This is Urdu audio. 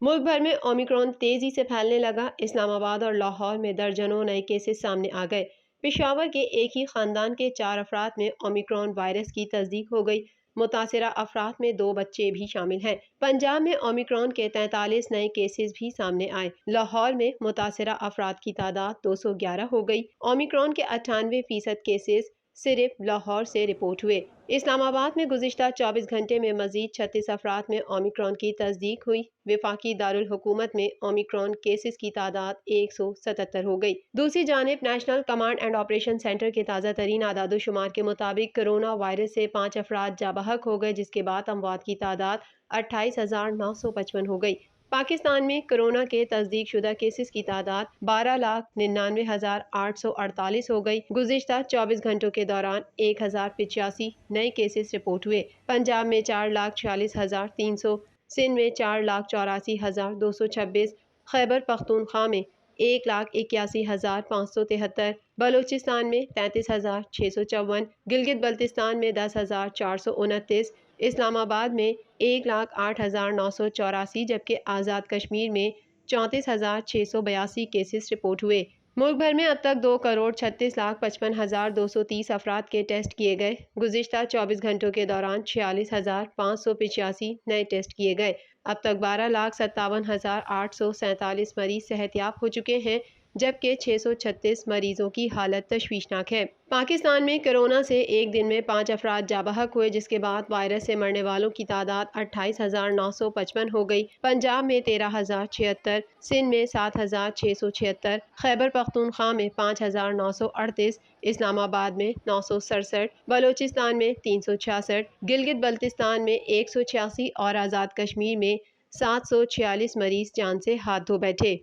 ملک بھر میں اومیکرون تیزی سے پھیلنے لگا۔ اسلام آباد اور لاہور میں درجنوں نئے کیسز سامنے آ گئے۔ پشاور کے ایک ہی خاندان کے 4 افراد میں اومیکرون وائرس کی تصدیق ہو گئی۔ متاثرہ افراد میں 2 بچے بھی شامل ہیں۔ پنجاب میں اومیکرون کے 43 نئے کیسز بھی سامنے آئے۔ لاہور میں متاثرہ افراد کی تعداد 211 ہو گئی۔ اومیکرون کے 98% کیسز صرف لاہور سے رپورٹ ہوئے۔ اسلام آباد میں گزشتہ 24 گھنٹے میں مزید 36 افراد میں اومیکرون کی تصدیق ہوئی۔ وفاقی دارالحکومت میں اومیکرون کیسز کی تعداد 177 ہو گئی۔ دوسری جانب national command and operation centre کے تازہ ترین اعداد و شمار کے مطابق کرونا وائرس سے 5 افراد جاں بحق ہو گئے، جس کے بعد اموات کی تعداد 28,955 ہو گئی۔ پاکستان میں کرونا کے تصدیق شدہ کیسز کی تعداد 12,99,848 ہو گئی۔ گزشتہ 24 گھنٹوں کے دوران 1,085 نئے کیسز رپورٹ ہوئے۔ پنجاب میں 4,46,300، سندھ میں 4,84,226، خیبر پختونخوا میں 1,81,573، بلوچستان میں 33,654، گلگت بلتستان میں 10,429، اسلام آباد میں 1,08,984، جبکہ آزاد کشمیر میں 34,682 کیسز رپورٹ ہوئے۔ ملک بھر میں اب تک 2,36,55,230 افراد کے ٹیسٹ کیے گئے۔ گزشتہ 24 گھنٹوں کے دوران 46,585 نئے ٹیسٹ کیے گئے۔ اب تک 12,57,847 مریض صحت یاب ہو چکے ہیں، جبکہ 636 مریضوں کی حالت تشویشناک ہے۔ پاکستان میں کرونا سے ایک دن میں 5 افراد جاں بحق ہوئے، جس کے بعد وائرس سے مرنے والوں کی تعداد 28,955 ہو گئی۔ پنجاب میں 13,076، سندھ میں 7,676، خیبر پختونخوا میں 5,938، اسلام آباد میں 967، بلوچستان میں 366، گلگت بلتستان میں 186 اور آزاد کشمیر میں 746 مریض جان سے ہاتھ دھو بیٹھے۔